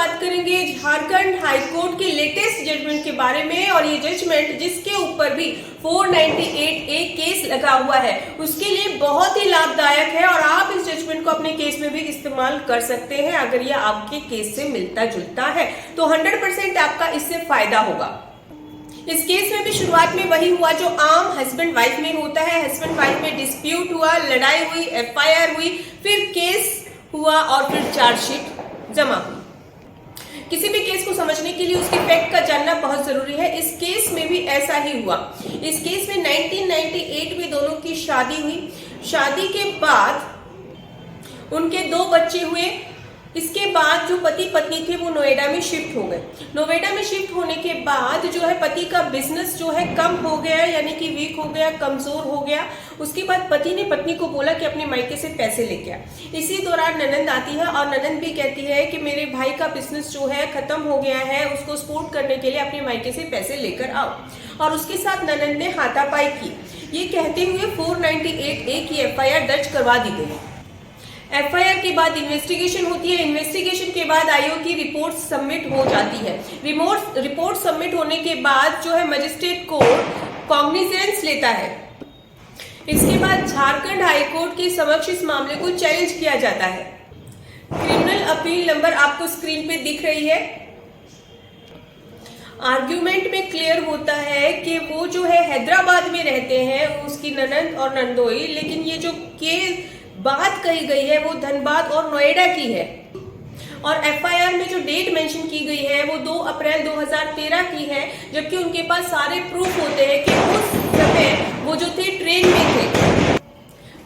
बात करेंगे झारखंड हाईकोर्ट के लेटेस्ट जजमेंट के बारे में। और ये जजमेंट जिसके ऊपर भी 498A केस लगा हुआ है उसके लिए बहुत ही लाभदायक है और आप इस जजमेंट को अपने केस में भी इस्तेमाल कर सकते हैं। अगर ये आपके केस से मिलता जुलता है तो 100% आपका इससे फायदा होगा। इस केस में भी शुरुआत में वही हुआ जो आम हस्बैंड वाइफ में होता है। हस्बैंड वाइफ में डिस्प्यूट हुआ, लड़ाई हुई, FIR हुई, फिर केस हुआ और फिर चार्जशीट जमा हुई। किसी भी केस को समझने के लिए उसके फैक्ट का जानना बहुत जरूरी है। इस केस में भी ऐसा ही हुआ। इस केस में 1998 में दोनों की शादी हुई। शादी के बाद उनके 2 बच्चे हुए। इसके बाद जो पति पत्नी थे वो नोएडा में शिफ्ट हो गए। नोएडा में शिफ्ट होने के बाद जो है पति का बिजनेस जो है कम हो गया, यानी कि वीक हो गया, कमजोर हो गया। उसके बाद पति ने पत्नी को बोला कि अपने मायके से पैसे लेके आ। इसी दौरान ननंद आती है और ननंद भी कहती है कि मेरे भाई का बिजनेस जो है खत्म हो गया है, उसको सपोर्ट करने के लिए अपने मायके से पैसे लेकर आओ। और उसके साथ ननंद ने हाथापाई की। ये कहते हुए 498A की FIR दर्ज करवा दी गई। FIR के बाद इन्वेस्टिगेशन होती है। इन्वेस्टिगेशन के बाद आयोग की रिपोर्ट सबमिट हो जाती है। रिपोर्ट सबमिट होने के बाद जो है मजिस्ट्रेट कोर्ट कॉग्निजेंस लेता है। इसके बाद झारखंड हाईकोर्ट के समक्ष इस मामले को चैलेंज किया जाता है। क्रिमिनल अपील नंबर आपको स्क्रीन पे दिख रही है। आर्ग्यूमेंट में क्लियर होता है कि वो जो है हैदराबाद में रहते हैं, उसकी ननंद और नंदोई, लेकिन ये जो बात कही गई है वो धनबाद और नोएडा की है। और FIR में जो डेट मेंशन की गई है वो 2 अप्रैल 2013 की है, जबकि उनके पास सारे प्रूफ होते हैं कि उस समय वो जो थे ट्रेन में थे,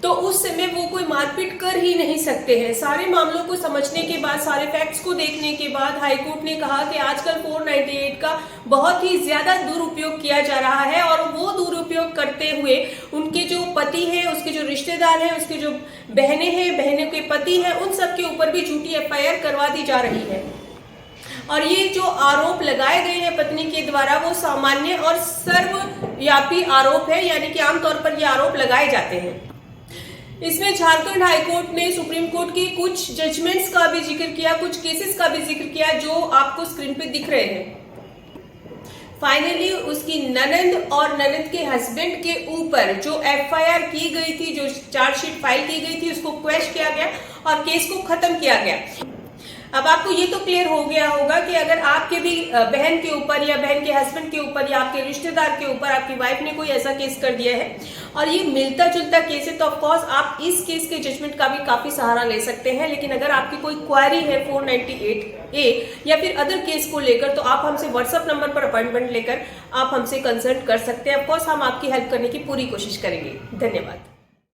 तो उस समय वो कोई मारपीट कर ही नहीं सकते हैं। सारे मामलों को समझने के बाद, सारे फैक्ट्स को देखने के बाद हाईकोर्ट ने कहा कि आजकल 498 का बहुत ही ज्यादा दुरुपयोग किया जा रहा है और वो दुरुपयोग करते हुए उनके जो पति हैं, उसके जो रिश्तेदार हैं, उसके जो बहनें हैं, बहनों के पति हैं, उन सबके ऊपर भी झूठी FIR करवा दी जा रही है। और ये जो आरोप लगाए गए हैं पत्नी के द्वारा वो सामान्य और सर्वव्यापी आरोप है, यानी कि आमतौर पर ये आरोप लगाए जाते हैं। इसमें झारखंड हाईकोर्ट ने सुप्रीम कोर्ट के कुछ जजमेंट्स का भी जिक्र किया, कुछ केसेस का भी जिक्र किया जो आपको स्क्रीन पे दिख रहे हैं। फाइनली उसकी ननंद और ननंद के हस्बैंड के ऊपर जो FIR की गई थी, जो चार्जशीट फाइल की गई थी, उसको क्वैश किया गया और केस को खत्म किया गया। अब आपको ये तो क्लियर हो गया होगा कि अगर आपके भी बहन के ऊपर या बहन के हस्बैंड के ऊपर या आपके रिश्तेदार के ऊपर आपकी वाइफ ने कोई ऐसा केस कर दिया है और ये मिलता जुलता केस है, तो ऑफकोर्स आप इस केस के जजमेंट का भी काफी सहारा ले सकते हैं। लेकिन अगर आपकी कोई क्वारी है 498A या फिर अदर केस को लेकर, तो आप हमसे WhatsApp नंबर पर अपॉइंटमेंट लेकर आप हमसे कंसल्ट कर सकते हैं। ऑफकोर्स हम आपकी हेल्प करने की पूरी कोशिश करेंगे। धन्यवाद।